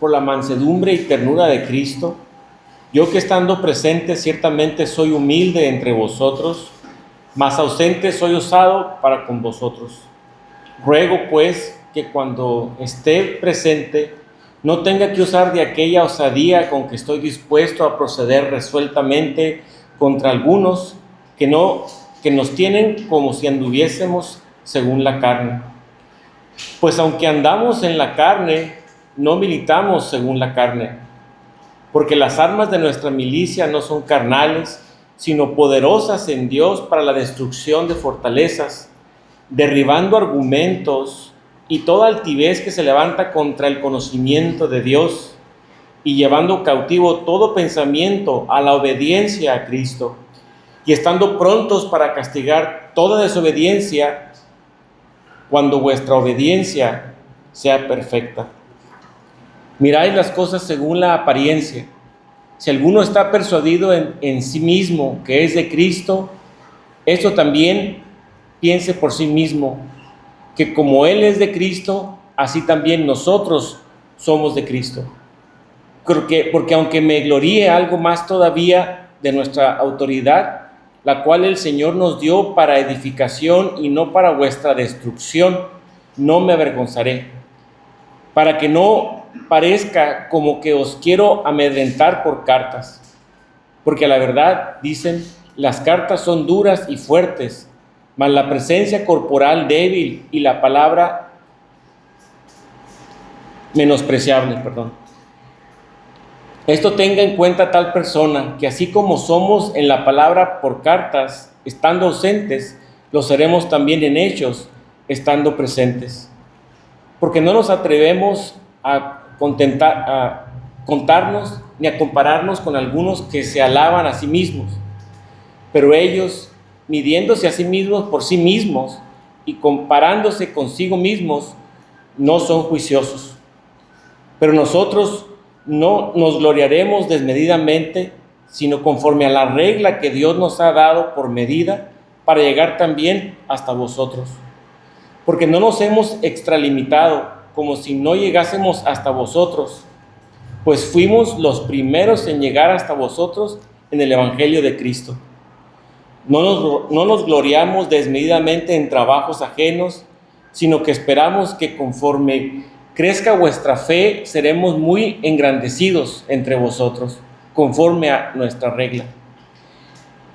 por la mansedumbre y ternura de Cristo, yo que estando presente ciertamente soy humilde entre vosotros, mas ausente soy osado para con vosotros. Ruego pues que cuando esté presente no tenga que usar de aquella osadía con que estoy dispuesto a proceder resueltamente contra algunos que nos tienen como si anduviésemos según la carne. Pues aunque andamos en la carne, no militamos según la carne, porque las armas de nuestra milicia no son carnales, sino poderosas en Dios para la destrucción de fortalezas, derribando argumentos y toda altivez que se levanta contra el conocimiento de Dios, y llevando cautivo todo pensamiento a la obediencia a Cristo, y estando prontos para castigar toda desobediencia cuando vuestra obediencia sea perfecta. Miráis las cosas según la apariencia. Si alguno está persuadido en sí mismo que es de Cristo, esto también piense por sí mismo, que como Él es de Cristo, así también nosotros somos de Cristo. Porque aunque me gloríe algo más todavía de nuestra autoridad, la cual el Señor nos dio para edificación y no para vuestra destrucción, no me avergonzaré, para que no parezca como que os quiero amedrentar por cartas. Porque a la verdad, dicen, las cartas son duras y fuertes, mas la presencia corporal débil y la palabra menospreciable, Esto tenga en cuenta tal persona, que así como somos en la palabra por cartas, estando ausentes, lo seremos también en hechos, estando presentes. Porque no nos atrevemos a contarnos ni a compararnos con algunos que se alaban a sí mismos, pero ellos, midiéndose a sí mismos por sí mismos y comparándose consigo mismos, no son juiciosos. Pero nosotros no nos gloriaremos desmedidamente, sino conforme a la regla que Dios nos ha dado por medida, para llegar también hasta vosotros. Porque no nos hemos extralimitado, como si no llegásemos hasta vosotros, pues fuimos los primeros en llegar hasta vosotros en el Evangelio de Cristo. No nos gloriamos desmedidamente en trabajos ajenos, sino que esperamos que conforme crezca vuestra fe, seremos muy engrandecidos entre vosotros, conforme a nuestra regla.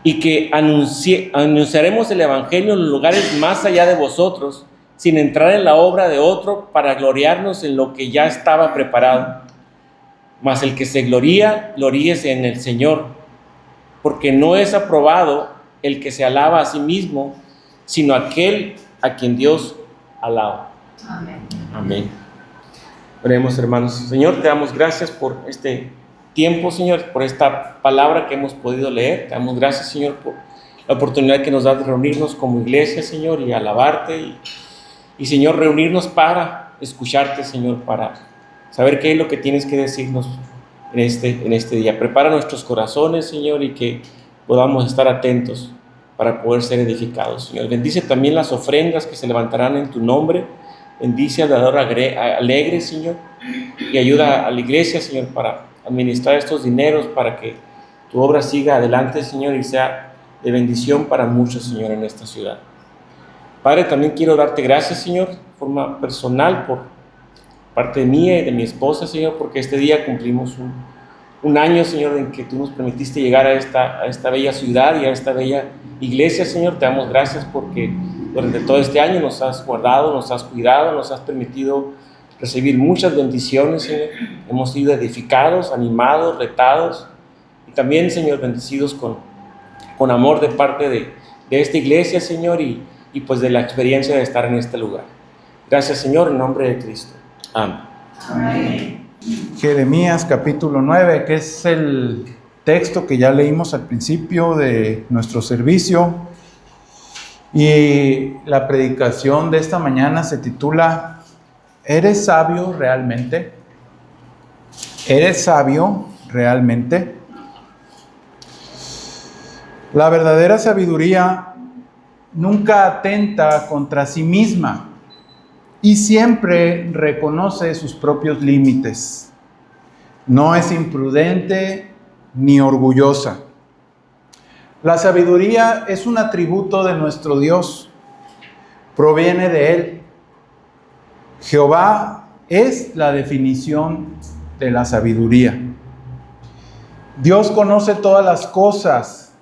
Y que anunciaremos el Evangelio en los lugares más allá de vosotros, sin entrar en la obra de otro para gloriarnos en lo que ya estaba preparado. Mas el que se gloría, gloríese en el Señor, porque no es aprobado el que se alaba a sí mismo, sino aquel a quien Dios alaba. Amén. Amén. Oremos, hermanos. Señor, te damos gracias por este tiempo, Señor, por esta palabra que hemos podido leer. Te damos gracias, Señor, por la oportunidad que nos das de reunirnos como iglesia, Señor, y alabarte. Y Señor, reunirnos para escucharte, Señor, para saber qué es lo que tienes que decirnos en este día. Prepara nuestros corazones, Señor, y que podamos estar atentos para poder ser edificados, Señor. Bendice también las ofrendas que se levantarán en tu nombre. Bendice al dador alegre, Señor, y ayuda a la iglesia, Señor, para administrar estos dineros, para que tu obra siga adelante, Señor, y sea de bendición para muchos, Señor, en esta ciudad. Padre, también quiero darte gracias, Señor, de forma personal, por parte mía y de mi esposa, Señor, porque este día cumplimos un año, Señor, en que tú nos permitiste llegar a esta bella ciudad y a esta bella iglesia, Señor. Te damos gracias porque durante todo este año nos has guardado, nos has cuidado, nos has permitido recibir muchas bendiciones, Señor. Hemos sido edificados, animados, retados y también, Señor, bendecidos con amor de parte de esta iglesia, Señor, y pues de la experiencia de estar en este lugar. Gracias, Señor, en nombre de Cristo. Amén. Amén. Jeremías capítulo 9, que es el texto que ya leímos al principio de nuestro servicio. Y la predicación de esta mañana se titula ¿Eres sabio realmente? ¿Eres sabio realmente? La verdadera sabiduría nunca atenta contra sí misma y siempre reconoce sus propios límites. No es imprudente ni orgullosa. La sabiduría es un atributo de nuestro Dios. Proviene de Él. Jehová es la definición de la sabiduría. Dios conoce todas las cosas.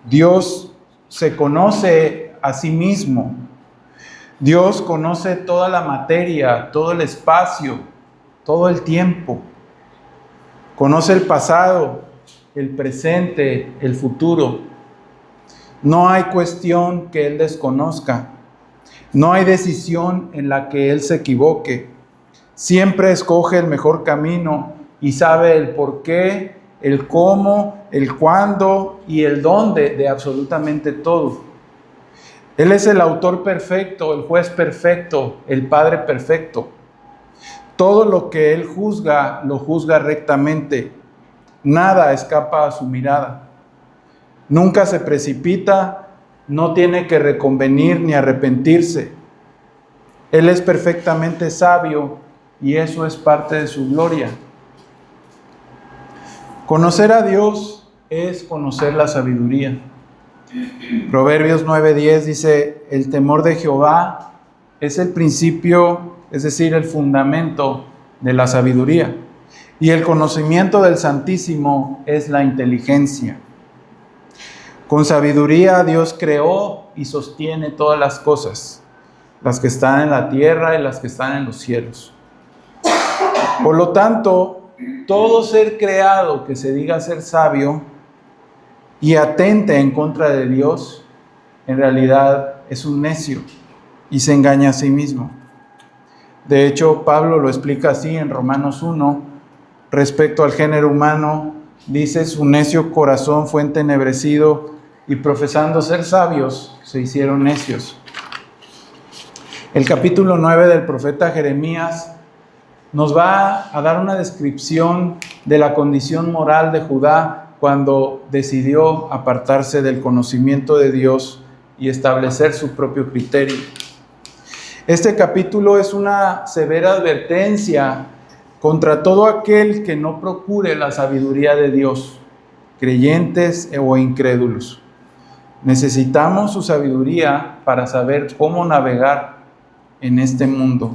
Dios se conoce a sí mismo. Dios conoce toda la materia, todo el espacio, todo el tiempo. Conoce el pasado, el presente, el futuro. No hay cuestión que Él desconozca. No hay decisión en la que Él se equivoque. Siempre escoge el mejor camino y sabe el por qué, el cómo, el cuándo y el dónde de absolutamente todo. Él es el autor perfecto, el juez perfecto, el Padre perfecto. Todo lo que Él juzga, lo juzga rectamente. Nada escapa a su mirada. Nunca se precipita, no tiene que reconvenir ni arrepentirse. Él es perfectamente sabio y eso es parte de su gloria. Conocer a Dios es conocer la sabiduría. Proverbios 9:10 dice: el temor de Jehová es el principio, es decir, el fundamento de la sabiduría. Y el conocimiento del Santísimo es la inteligencia. Con sabiduría Dios creó y sostiene todas las cosas, las que están en la tierra y las que están en los cielos. Por lo tanto, todo ser creado que se diga ser sabio y atente en contra de Dios, en realidad es un necio y se engaña a sí mismo. De hecho, Pablo lo explica así en Romanos 1, respecto al género humano, dice: su necio corazón fue entenebrecido y profesando ser sabios, se hicieron necios. El capítulo 9 del profeta Jeremías nos va a dar una descripción de la condición moral de Judá cuando decidió apartarse del conocimiento de Dios y establecer su propio criterio. Este capítulo es una severa advertencia contra todo aquel que no procure la sabiduría de Dios, creyentes o incrédulos. Necesitamos su sabiduría para saber cómo navegar en este mundo.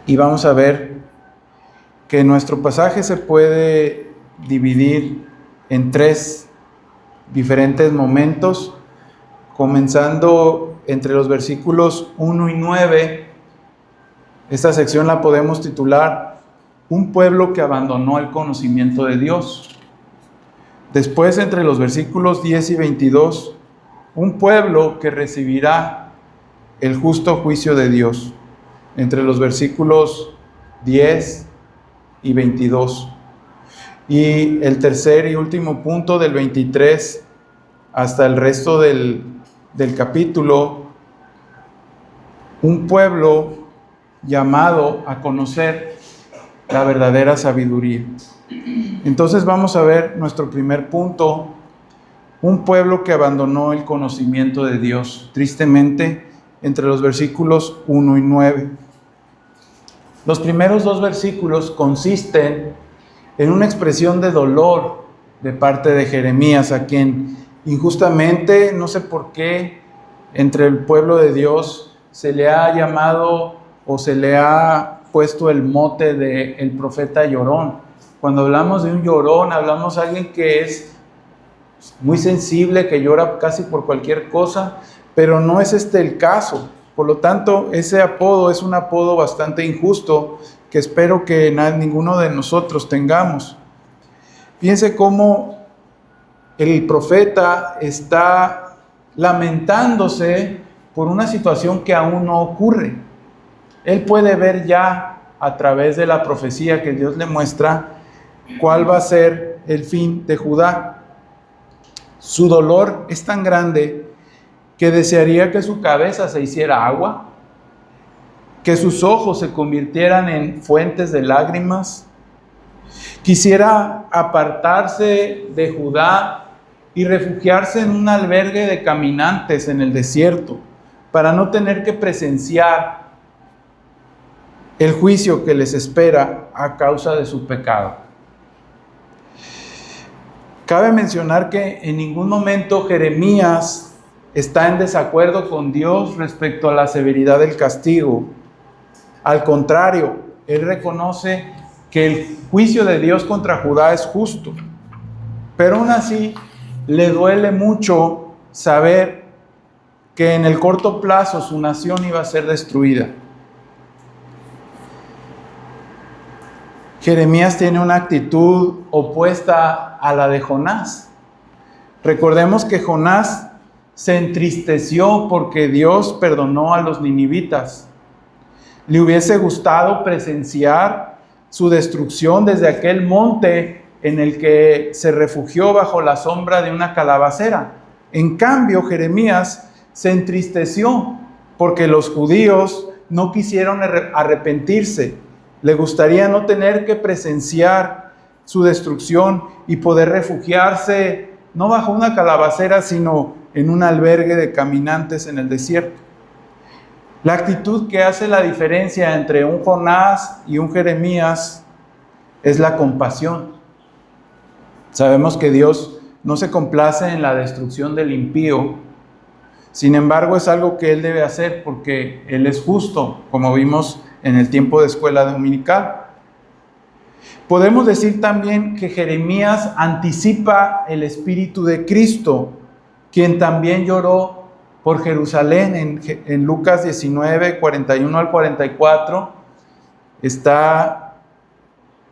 Y vamos a ver que nuestro pasaje se puede dividir en 3 diferentes momentos, comenzando entre los versículos 1 y 9. Esta sección la podemos titular: un pueblo que abandonó el conocimiento de Dios. Después, entre los versículos 10 y 22, un pueblo que recibirá el justo juicio de Dios. Entre los versículos 10 y 22. Y el tercer y último punto, del 23 hasta el resto del capítulo, un pueblo llamado a conocer la verdadera sabiduría. Entonces vamos a ver nuestro primer punto: un pueblo que abandonó el conocimiento de Dios, tristemente, entre los versículos 1 y 9. Los primeros 2 versículos consisten en una expresión de dolor de parte de Jeremías, a quien injustamente, no sé por qué, entre el pueblo de Dios se le ha llamado o se le ha puesto el mote de el profeta llorón. Cuando hablamos de un llorón, hablamos de alguien que es muy sensible, que llora casi por cualquier cosa, pero no es este el caso. Por lo tanto, ese apodo es un apodo bastante injusto que espero que ninguno de nosotros tengamos. Fíjense cómo el profeta está lamentándose por una situación que aún no ocurre. Él puede ver ya a través de la profecía que Dios le muestra cuál va a ser el fin de Judá. Su dolor es tan grande que desearía que su cabeza se hiciera agua, que sus ojos se convirtieran en fuentes de lágrimas. Quisiera apartarse de Judá y refugiarse en un albergue de caminantes en el desierto, para no tener que presenciar el juicio que les espera a causa de su pecado. Cabe mencionar que en ningún momento Jeremías está en desacuerdo con Dios respecto a la severidad del castigo. Al contrario, él reconoce que el juicio de Dios contra Judá es justo. Pero aún así, le duele mucho saber que en el corto plazo su nación iba a ser destruida. Jeremías tiene una actitud opuesta a la de Jonás. Recordemos que Jonás se entristeció porque Dios perdonó a los ninivitas. Le hubiese gustado presenciar su destrucción desde aquel monte en el que se refugió bajo la sombra de una calabacera. En cambio, Jeremías se entristeció porque los judíos no quisieron arrepentirse. Le gustaría no tener que presenciar su destrucción y poder refugiarse no bajo una calabacera, sino en un albergue de caminantes en el desierto. La actitud que hace la diferencia entre un Jonás y un Jeremías es la compasión. Sabemos que Dios no se complace en la destrucción del impío. Sin embargo, es algo que Él debe hacer porque Él es justo, como vimos en el tiempo de escuela dominical. Podemos decir también que Jeremías anticipa el Espíritu de Cristo, quien también lloró por Jerusalén. En Lucas 19, 41 al 44, está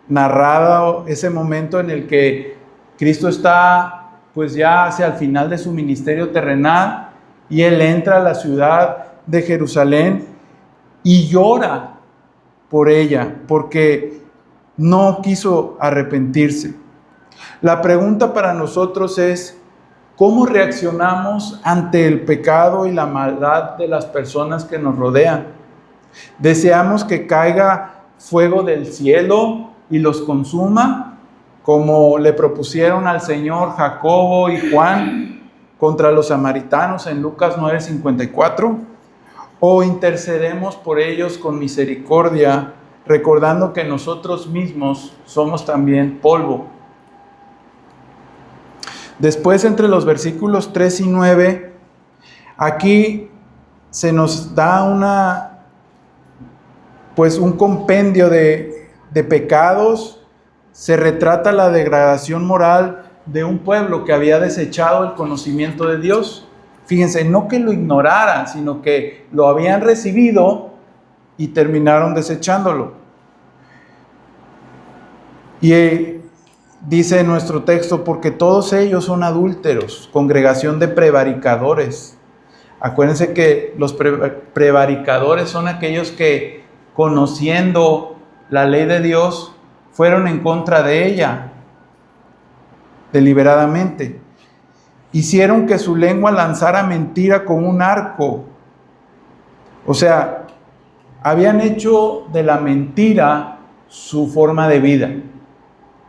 narrado ese momento en el que Cristo está pues ya hacia el final de su ministerio terrenal y Él entra a la ciudad de Jerusalén y llora por ella, porque no quiso arrepentirse. La pregunta para nosotros es, ¿cómo reaccionamos ante el pecado y la maldad de las personas que nos rodean? ¿Deseamos que caiga fuego del cielo y los consuma, como le propusieron al Señor Jacobo y Juan contra los samaritanos en Lucas 9:54? ¿O intercedemos por ellos con misericordia, recordando que nosotros mismos somos también polvo? Después, entre los versículos 3 y 9, aquí se nos da un compendio de pecados. Se retrata la degradación moral de un pueblo que había desechado el conocimiento de Dios. Fíjense, no que lo ignoraran, sino que lo habían recibido y terminaron desechándolo. Y dice nuestro texto, porque todos ellos son adúlteros, congregación de prevaricadores. Acuérdense que los prevaricadores son aquellos que, conociendo la ley de Dios, fueron en contra de ella deliberadamente. Hicieron que su lengua lanzara mentira con un arco. O sea, habían hecho de la mentira su forma de vida.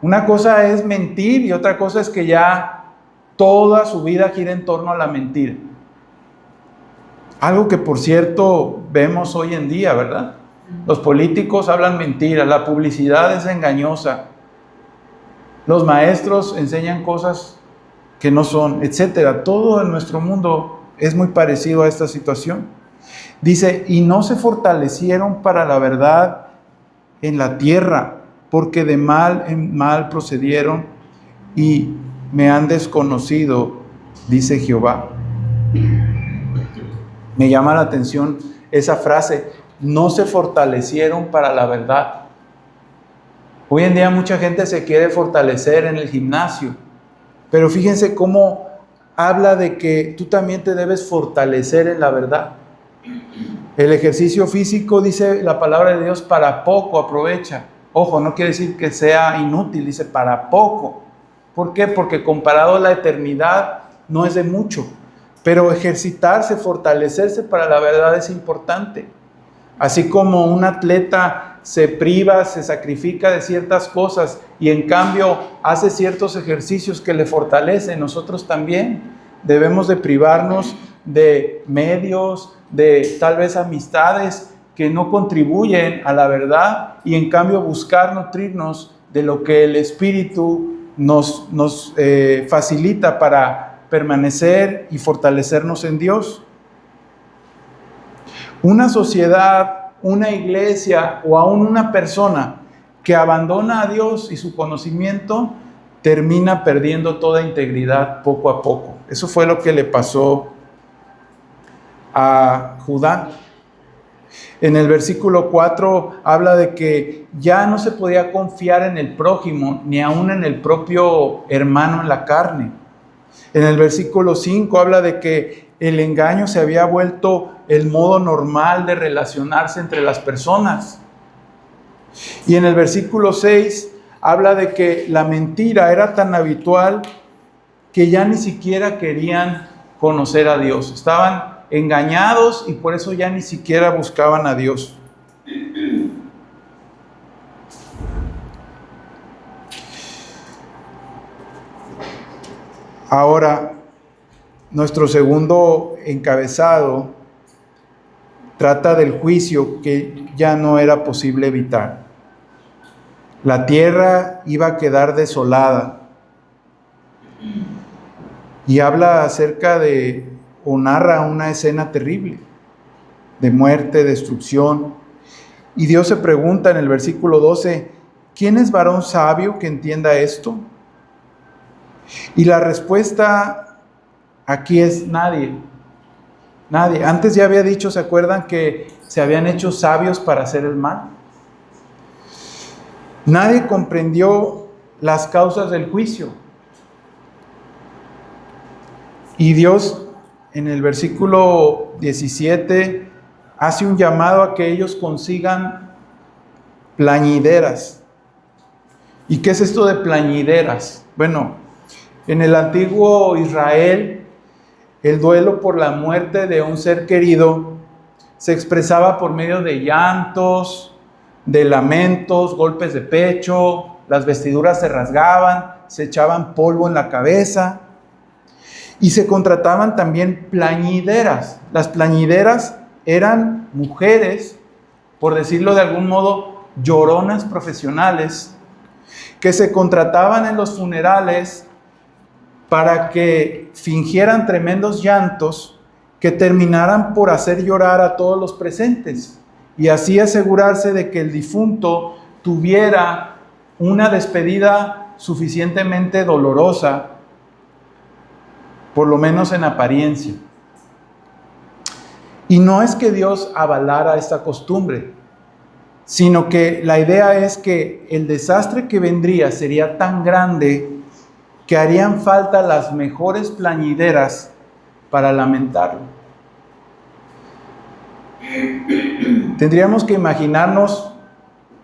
Una cosa es mentir y otra cosa es que ya toda su vida gira en torno a la mentira. Algo que, por cierto, vemos hoy en día, ¿verdad? Los políticos hablan mentiras, la publicidad es engañosa, los maestros enseñan cosas que no son, etcétera. Todo en nuestro mundo es muy parecido a esta situación. Dice, y no se fortalecieron para la verdad en la tierra, porque de mal en mal procedieron y me han desconocido, dice Jehová. Me llama la atención esa frase, no se fortalecieron para la verdad. Hoy en día mucha gente se quiere fortalecer en el gimnasio, pero fíjense cómo habla de que tú también te debes fortalecer en la verdad. El ejercicio físico, dice la palabra de Dios, para poco aprovecha. Ojo, no quiere decir que sea inútil, dice para poco. ¿Por qué? Porque comparado a la eternidad no es de mucho. Pero ejercitarse, fortalecerse para la verdad es importante. Así como un atleta se priva, se sacrifica de ciertas cosas y en cambio hace ciertos ejercicios que le fortalecen, nosotros también debemos de privarnos de medios, de tal vez amistades que no contribuyen a la verdad y en cambio buscar nutrirnos de lo que el Espíritu nos facilita para permanecer y fortalecernos en Dios. Una sociedad, una iglesia o aún una persona que abandona a Dios y su conocimiento termina perdiendo toda integridad poco a poco. Eso fue lo que le pasó a Judá. En el versículo 4 habla de que ya no se podía confiar en el prójimo, ni aún en el propio hermano en la carne. En el versículo 5 habla de que el engaño se había vuelto el modo normal de relacionarse entre las personas. Y en el versículo 6 habla de que la mentira era tan habitual que ya ni siquiera querían conocer a Dios. Estaban engañados y por eso ya ni siquiera buscaban a Dios. Ahora, nuestro segundo encabezado trata del juicio que ya no era posible evitar. La tierra iba a quedar desolada. Y habla acerca de, o narra una escena terrible, de muerte, destrucción. Y Dios se pregunta en el versículo 12, ¿quién es varón sabio que entienda esto? Y la respuesta aquí es nadie. Nadie. Antes ya había dicho, ¿se acuerdan que se habían hecho sabios para hacer el mal? Nadie comprendió las causas del juicio. Y Dios en el versículo 17 hace un llamado a que ellos consigan plañideras. ¿Y qué es esto de plañideras? Bueno, en el antiguo Israel, el duelo por la muerte de un ser querido se expresaba por medio de llantos, de lamentos, golpes de pecho, las vestiduras se rasgaban, se echaban polvo en la cabeza y se contrataban también plañideras. Las plañideras eran mujeres, por decirlo de algún modo, lloronas profesionales, que se contrataban en los funerales para que fingieran tremendos llantos que terminaran por hacer llorar a todos los presentes y así asegurarse de que el difunto tuviera una despedida suficientemente dolorosa, por lo menos en apariencia. Y no es que Dios avalara esta costumbre, sino que la idea es que el desastre que vendría sería tan grande que harían falta las mejores plañideras para lamentarlo. Tendríamos que imaginarnos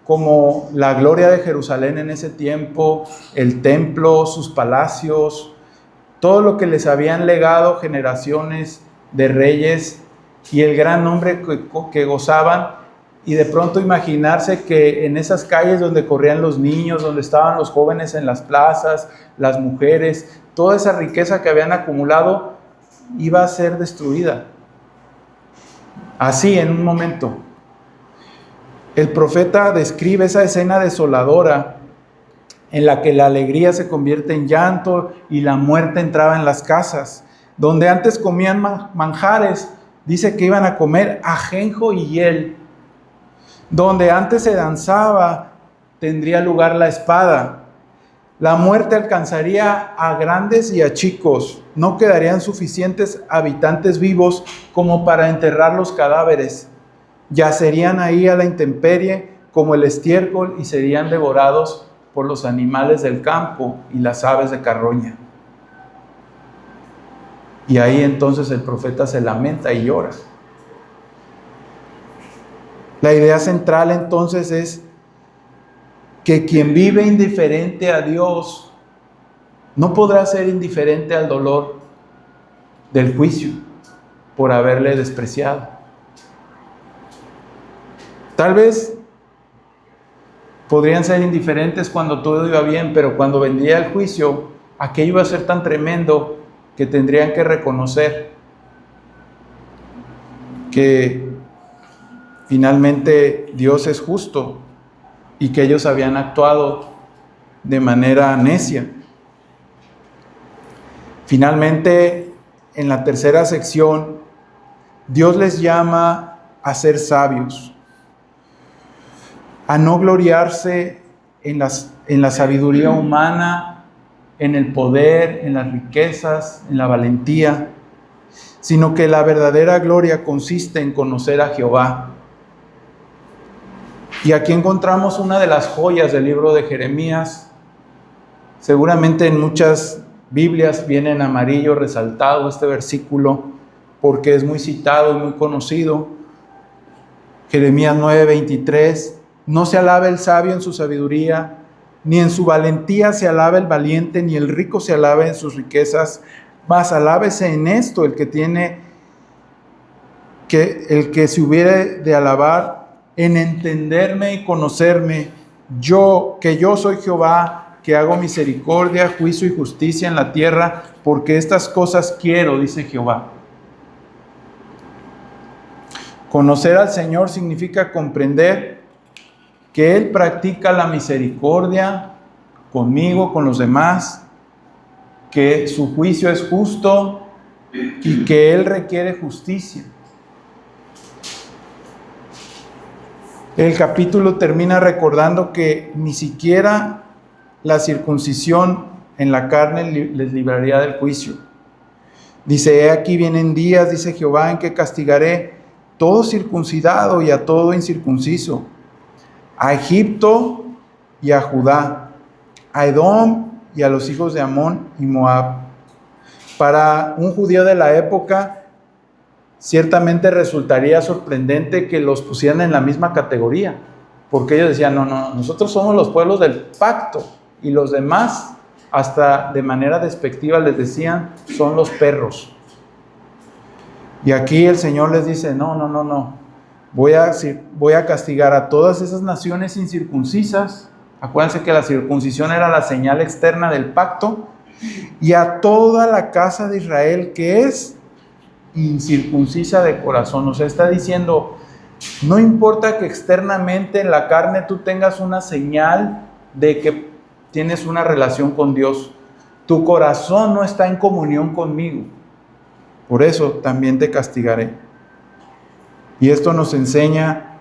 como la gloria de Jerusalén en ese tiempo, el templo, sus palacios, todo lo que les habían legado generaciones de reyes y el gran nombre que gozaban, y de pronto imaginarse que en esas calles donde corrían los niños, donde estaban los jóvenes en las plazas, las mujeres, toda esa riqueza que habían acumulado iba a ser destruida. Así, en un momento. El profeta describe esa escena desoladora en la que la alegría se convierte en llanto y la muerte entraba en las casas. Donde antes comían manjares, dice que iban a comer ajenjo y hiel. Donde antes se danzaba, tendría lugar la espada. La muerte alcanzaría a grandes y a chicos. No quedarían suficientes habitantes vivos como para enterrar los cadáveres. Yacerían ahí a la intemperie como el estiércol y serían devorados por los animales del campo y las aves de carroña. Y ahí entonces el profeta se lamenta y llora. La idea central entonces es que quien vive indiferente a Dios no podrá ser indiferente al dolor del juicio por haberle despreciado. Tal vez podrían ser indiferentes cuando todo iba bien, pero cuando vendría el juicio, aquello iba a ser tan tremendo que tendrían que reconocer que finalmente Dios es justo y que ellos habían actuado de manera necia. Finalmente, en la tercera sección, Dios les llama a ser sabios, a no gloriarse en la sabiduría humana, en el poder, en las riquezas, en la valentía, sino que la verdadera gloria consiste en conocer a Jehová. Y aquí encontramos una de las joyas del libro de Jeremías. Seguramente en muchas Biblias viene en amarillo resaltado este versículo porque es muy citado y muy conocido. Jeremías 9:23: no se alabe el sabio en su sabiduría, ni en su valentía se alabe el valiente, ni el rico se alabe en sus riquezas, mas alábese en esto el que se hubiere de alabar, en entenderme y conocerme, que yo soy Jehová, que hago misericordia, juicio y justicia en la tierra, porque estas cosas quiero, dice Jehová. Conocer al Señor significa comprender que Él practica la misericordia conmigo, con los demás, que su juicio es justo y que Él requiere justicia. El capítulo termina recordando que ni siquiera la circuncisión en la carne les libraría del juicio. Dice: he aquí vienen días, dice Jehová, en que castigaré todo circuncidado y a todo incircunciso, a Egipto y a Judá, a Edom y a los hijos de Amón y Moab. Para un judío de la época, ciertamente resultaría sorprendente que los pusieran en la misma categoría, porque ellos decían: no, nosotros somos los pueblos del pacto, y los demás, hasta de manera despectiva les decían, son los perros. Y aquí el Señor les dice: no, voy a castigar a todas esas naciones incircuncisas. Acuérdense que la circuncisión era la señal externa del pacto, y a toda la casa de Israel que es incircuncisa de corazón. O sea, está diciendo: no importa que externamente en la carne tú tengas una señal de que tienes una relación con Dios, tu corazón no está en comunión conmigo, por eso también te castigaré. Y esto nos enseña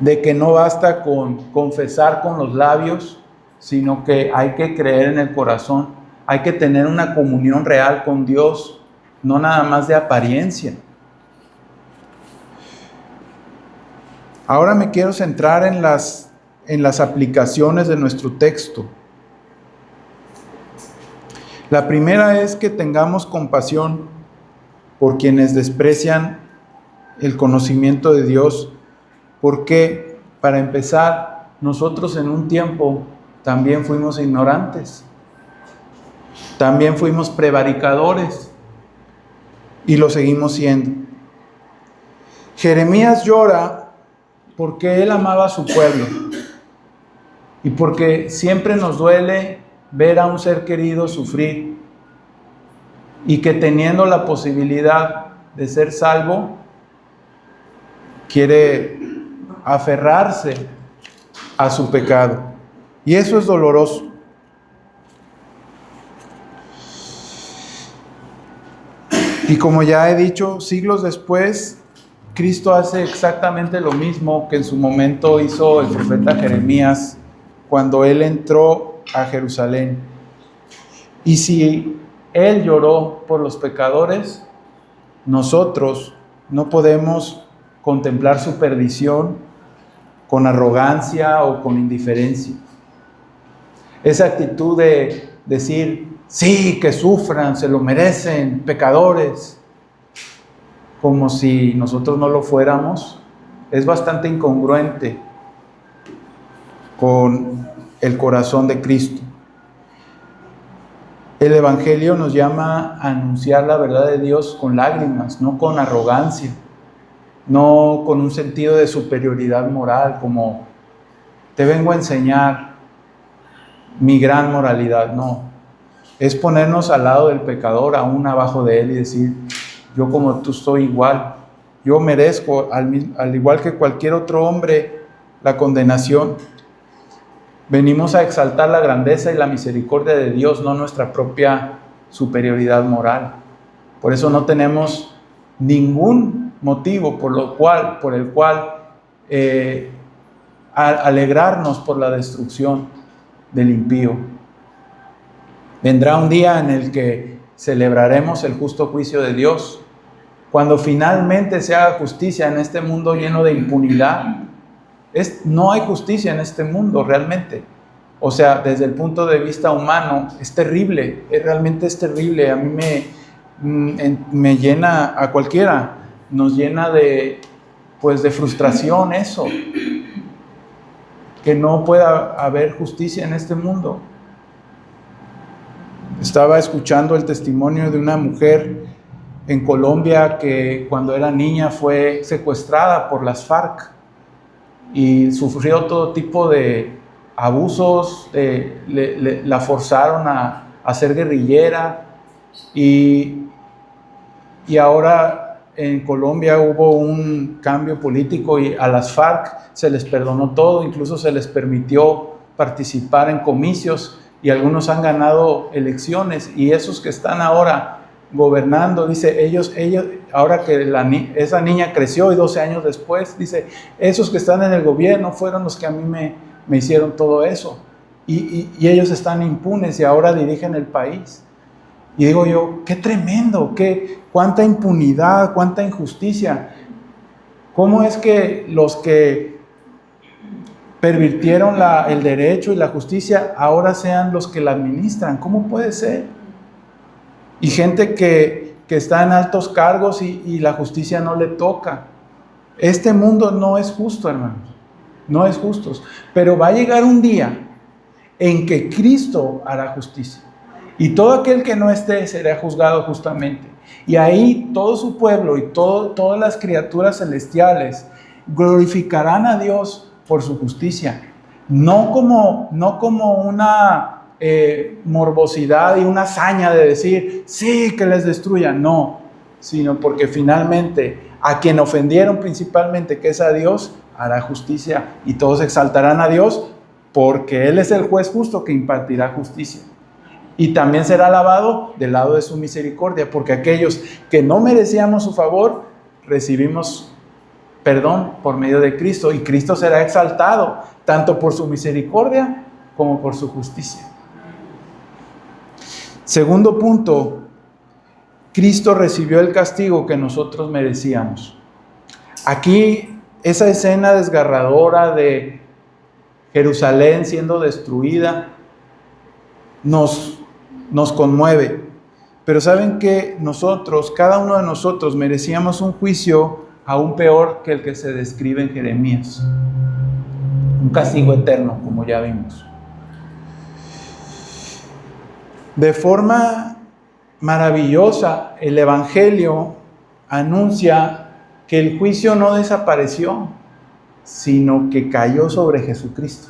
de que no basta con confesar con los labios, sino que hay que creer en el corazón, hay que tener una comunión real con Dios, no nada más de apariencia. Ahora me quiero centrar en las aplicaciones de nuestro texto. La primera es que tengamos compasión por quienes desprecian el conocimiento de Dios, porque, para empezar, nosotros en un tiempo también fuimos ignorantes, también fuimos prevaricadores y lo seguimos siendo. Jeremías llora porque él amaba a su pueblo y porque siempre nos duele ver a un ser querido sufrir, y que teniendo la posibilidad de ser salvo, quiere aferrarse a su pecado. Y eso es doloroso. Y como ya he dicho, siglos después, Cristo hace exactamente lo mismo que en su momento hizo el profeta Jeremías cuando él entró a Jerusalén. Y si él lloró por los pecadores, nosotros no podemos contemplar su perdición con arrogancia o con indiferencia. Esa actitud de decir: sí, que sufran, se lo merecen, pecadores, como si nosotros no lo fuéramos, es bastante incongruente con el corazón de Cristo. El Evangelio nos llama a anunciar la verdad de Dios con lágrimas, no con arrogancia, no con un sentido de superioridad moral, como te vengo a enseñar mi gran moralidad. No, es ponernos al lado del pecador, aún abajo de él, y decir: yo como tú soy igual, Yo merezco, al igual que cualquier otro hombre, la condenación. Venimos a exaltar la grandeza y la misericordia de Dios, no nuestra propia superioridad moral. Por eso no tenemos ningún motivo por el cual alegrarnos por la destrucción del impío. Vendrá un día en el que celebraremos el justo juicio de Dios, cuando finalmente se haga justicia en este mundo lleno de impunidad. No hay justicia en este mundo realmente. O sea, desde el punto de vista humano, es terrible, realmente es terrible. A mí me llena, a cualquiera, nos llena de frustración eso, que no pueda haber justicia en este mundo. Estaba escuchando el testimonio de una mujer en Colombia que cuando era niña fue secuestrada por las FARC y sufrió todo tipo de abusos, la forzaron a ser guerrillera y ahora en Colombia hubo un cambio político y a las FARC se les perdonó todo, incluso se les permitió participar en comicios y algunos han ganado elecciones, y esos que están ahora gobernando, dice, ellos ahora que esa niña creció y 12 años después, dice, esos que están en el gobierno fueron los que a mí me hicieron todo eso, y ellos están impunes y ahora dirigen el país. Y digo yo, qué tremendo, cuánta impunidad, cuánta injusticia. ¿Cómo es que los que pervirtieron el derecho y la justicia ahora sean los que la administran? ¿Cómo puede ser? Y gente que está en altos cargos y la justicia no le toca. Este mundo no es justo, hermanos, no es justo. Pero va a llegar un día en que Cristo hará justicia. Y todo aquel que no esté será juzgado justamente. Y ahí todo su pueblo y todas las criaturas celestiales glorificarán a Dios por su justicia. No como una morbosidad y una hazaña de decir, sí, que les destruyan. No, sino porque finalmente a quien ofendieron principalmente, que es a Dios, hará justicia. Y todos exaltarán a Dios porque Él es el juez justo que impartirá justicia. Y también será alabado del lado de su misericordia, porque aquellos que no merecíamos su favor, recibimos perdón por medio de Cristo, y Cristo será exaltado, tanto por su misericordia como por su justicia. Segundo punto, Cristo recibió el castigo que nosotros merecíamos. Aquí, esa escena desgarradora de Jerusalén siendo destruida, nos conmueve, pero saben que cada uno de nosotros merecíamos un juicio aún peor que el que se describe en Jeremías, un castigo eterno, como ya vimos. De forma maravillosa, el Evangelio anuncia que el juicio no desapareció, sino que cayó sobre Jesucristo.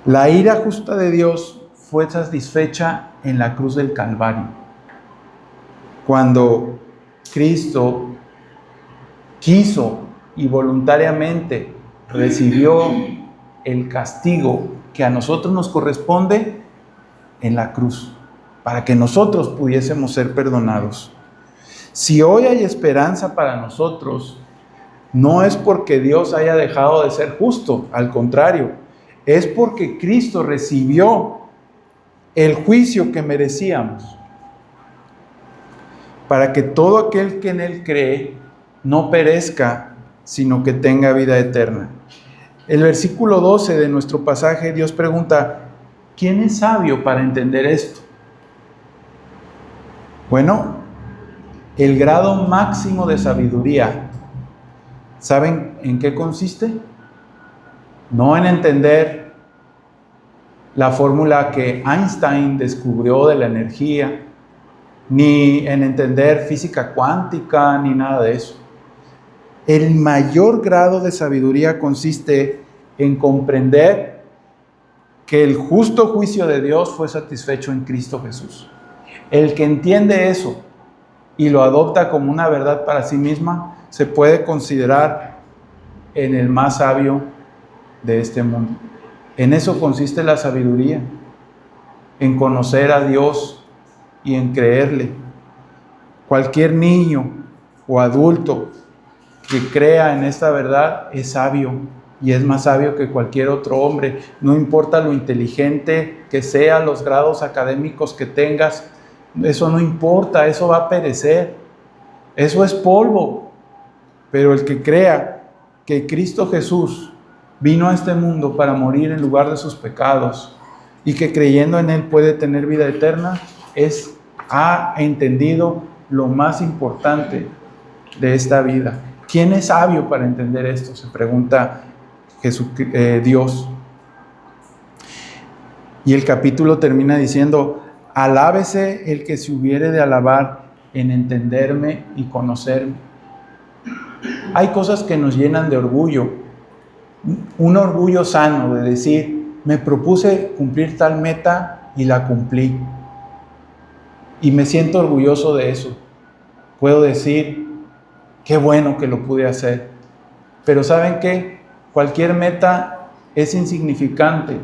La ira justa de Dios fue satisfecha en la cruz del Calvario, cuando Cristo quiso y voluntariamente recibió el castigo que a nosotros nos corresponde en la cruz, para que nosotros pudiésemos ser perdonados. Si hoy hay esperanza para nosotros, no es porque Dios haya dejado de ser justo, al contrario, es porque Cristo recibió el juicio que merecíamos, para que todo aquel que en Él cree no perezca, sino que tenga vida eterna. El versículo 12 de nuestro pasaje, Dios pregunta, ¿quién es sabio para entender esto? Bueno, el grado máximo de sabiduría, ¿saben en qué consiste? No en entender la fórmula que Einstein descubrió de la energía, ni en entender física cuántica, ni nada de eso. El mayor grado de sabiduría consiste en comprender que el justo juicio de Dios fue satisfecho en Cristo Jesús. El que entiende eso y lo adopta como una verdad para sí misma, se puede considerar en el más sabio de este mundo. En eso consiste la sabiduría, en conocer a Dios y en creerle. Cualquier niño o adulto que crea en esta verdad es sabio y es más sabio que cualquier otro hombre. No importa lo inteligente que sea, los grados académicos que tengas, eso no importa, eso va a perecer, eso es polvo. Pero el que crea que Cristo Jesús vino a este mundo para morir en lugar de sus pecados y que creyendo en Él puede tener vida eterna, ha entendido lo más importante de esta vida. ¿Quién es sabio para entender esto?, se pregunta Dios. Y el capítulo termina diciendo: alábese el que se hubiere de alabar en entenderme y conocerme. Hay cosas que nos llenan de orgullo, un orgullo sano de decir: me propuse cumplir tal meta y la cumplí, y me siento orgulloso de eso. Puedo decir: qué bueno que lo pude hacer. Pero ¿saben qué? Cualquier meta es insignificante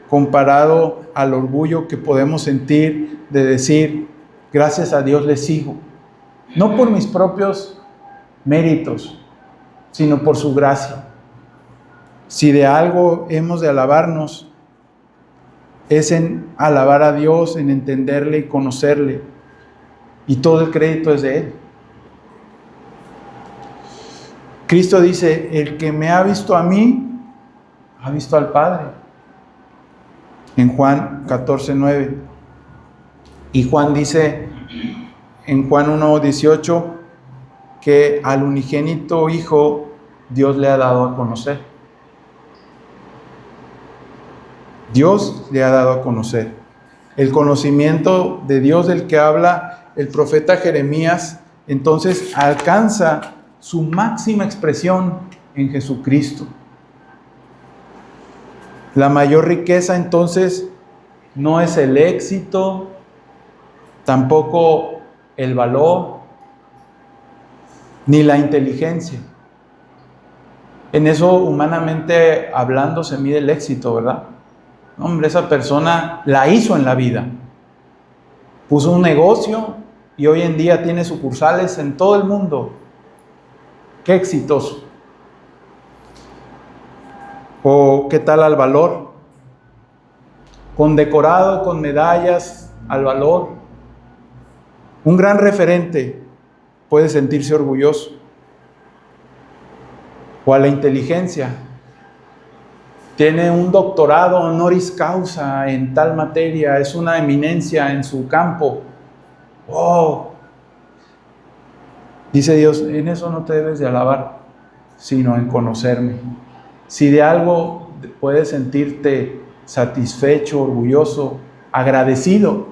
comparado al orgullo que podemos sentir de decir: gracias a Dios le sigo. No por mis propios méritos, sino por su gracia. Si de algo hemos de alabarnos, es en alabar a Dios, en entenderle y conocerle. Y todo el crédito es de Él. Cristo dice: el que me ha visto a mí, ha visto al Padre. En Juan 14:9. Y Juan dice en Juan 1:18 que al unigénito Hijo Dios le ha dado a conocer. Dios le ha dado a conocer. El conocimiento de Dios del que habla el profeta Jeremías, entonces alcanza su máxima expresión en Jesucristo. La mayor riqueza entonces no es el éxito, tampoco el valor, ni la inteligencia. En eso, humanamente hablando, se mide el éxito, ¿verdad? Hombre, esa persona la hizo en la vida. Puso un negocio y hoy en día tiene sucursales en todo el mundo. ¡Qué exitoso! ¿O qué tal al valor? Condecorado con medallas al valor. Un gran referente puede sentirse orgulloso. O a la inteligencia. Tiene un doctorado honoris causa en tal materia, es una eminencia en su campo. ¡Oh! Dice Dios: en eso no te debes de alabar, sino en conocerme. Si de algo puedes sentirte satisfecho, orgulloso, agradecido,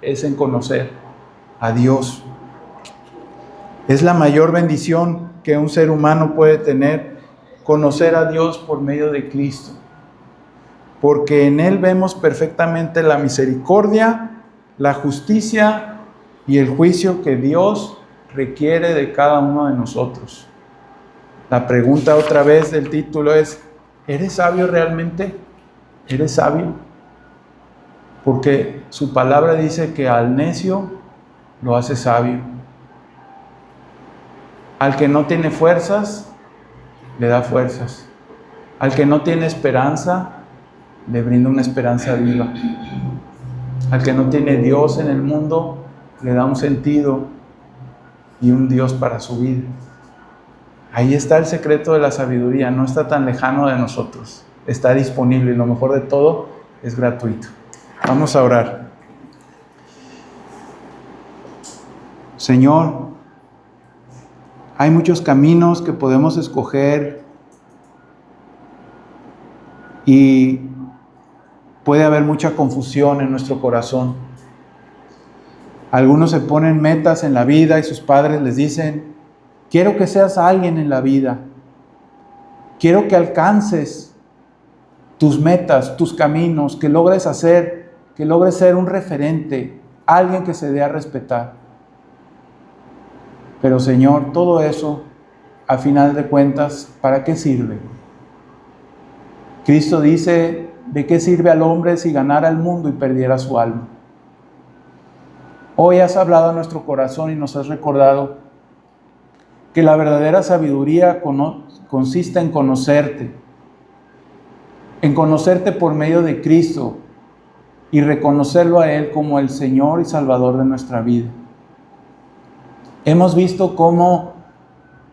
es en conocer a Dios. Es la mayor bendición que un ser humano puede tener, conocer a Dios por medio de Cristo. Porque en Él vemos perfectamente la misericordia, la justicia y el juicio que Dios requiere de cada uno de nosotros. La pregunta otra vez del título es: ¿eres sabio realmente? ¿Eres sabio? Porque su palabra dice que al necio lo hace sabio. Al que no tiene fuerzas, le da fuerzas. Al que no tiene esperanza, le brinda una esperanza viva. Al que no tiene Dios en el mundo, le da un sentido y un Dios para su vida. Ahí está el secreto de la sabiduría, no está tan lejano de nosotros, está disponible y lo mejor de todo, es gratuito. Vamos a orar. Señor, hay muchos caminos que podemos escoger y puede haber mucha confusión en nuestro corazón. Algunos se ponen metas en la vida y sus padres les dicen: quiero que seas alguien en la vida. Quiero que alcances tus metas, tus caminos, que logres ser un referente, alguien que se dé a respetar. Pero Señor, todo eso, a final de cuentas, ¿para qué sirve? Cristo dice, ¿de qué sirve al hombre si ganara el mundo y perdiera su alma? Hoy has hablado a nuestro corazón y nos has recordado que la verdadera sabiduría consiste en conocerte por medio de Cristo y reconocerlo a Él como el Señor y Salvador de nuestra vida. Hemos visto cómo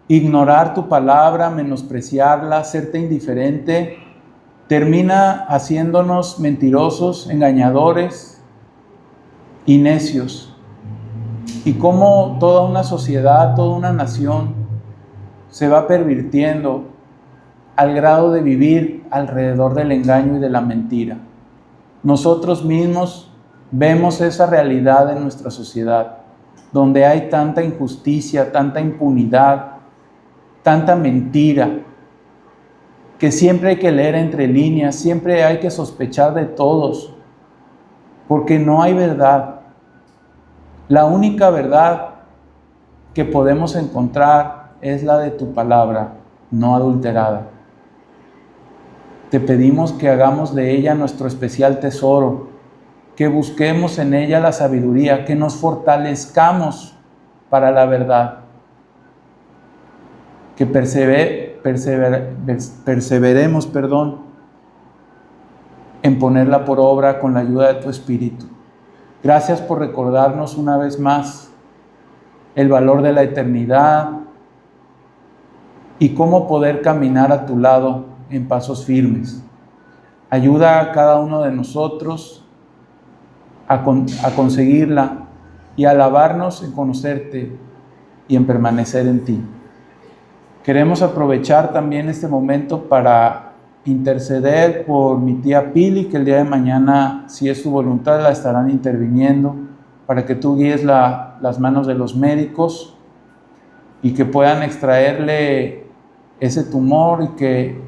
ignorar tu palabra, menospreciarla, serte indiferente, termina haciéndonos mentirosos, engañadores y necios. Y cómo toda una sociedad, toda una nación se va pervirtiendo al grado de vivir alrededor del engaño y de la mentira. Nosotros mismos vemos esa realidad en nuestra sociedad, donde hay tanta injusticia, tanta impunidad, tanta mentira, que siempre hay que leer entre líneas, siempre hay que sospechar de todos, porque no hay verdad. La única verdad que podemos encontrar es la de tu palabra, no adulterada. Te pedimos que hagamos de ella nuestro especial tesoro, que busquemos en ella la sabiduría, que nos fortalezcamos para la verdad, que perseveremos en ponerla por obra con la ayuda de tu Espíritu. Gracias por recordarnos una vez más el valor de la eternidad y cómo poder caminar a tu lado en pasos firmes. Ayuda a cada uno de nosotros a conseguirla y a alabarnos en conocerte y en permanecer en ti. Queremos aprovechar también este momento para interceder por mi tía Pili, que el día de mañana, si es su voluntad, la estarán interviniendo, para que tú guíes las manos de los médicos y que puedan extraerle ese tumor y que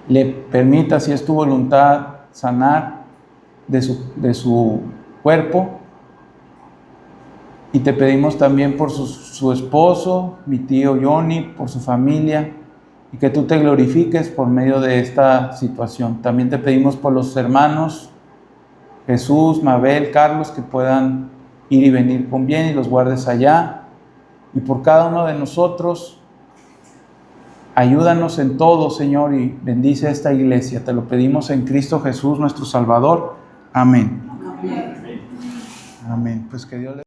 le permita, si es tu voluntad, sanar de su cuerpo. Y te pedimos también por su esposo, mi tío Johnny, por su familia, y que tú te glorifiques por medio de esta situación. También te pedimos por los hermanos Jesús, Mabel, Carlos, que puedan ir y venir con bien y los guardes allá. Y por cada uno de nosotros, ayúdanos en todo, Señor, y bendice a esta iglesia. Te lo pedimos en Cristo Jesús, nuestro Salvador. Amén. Amén. Amén. Pues que Dios le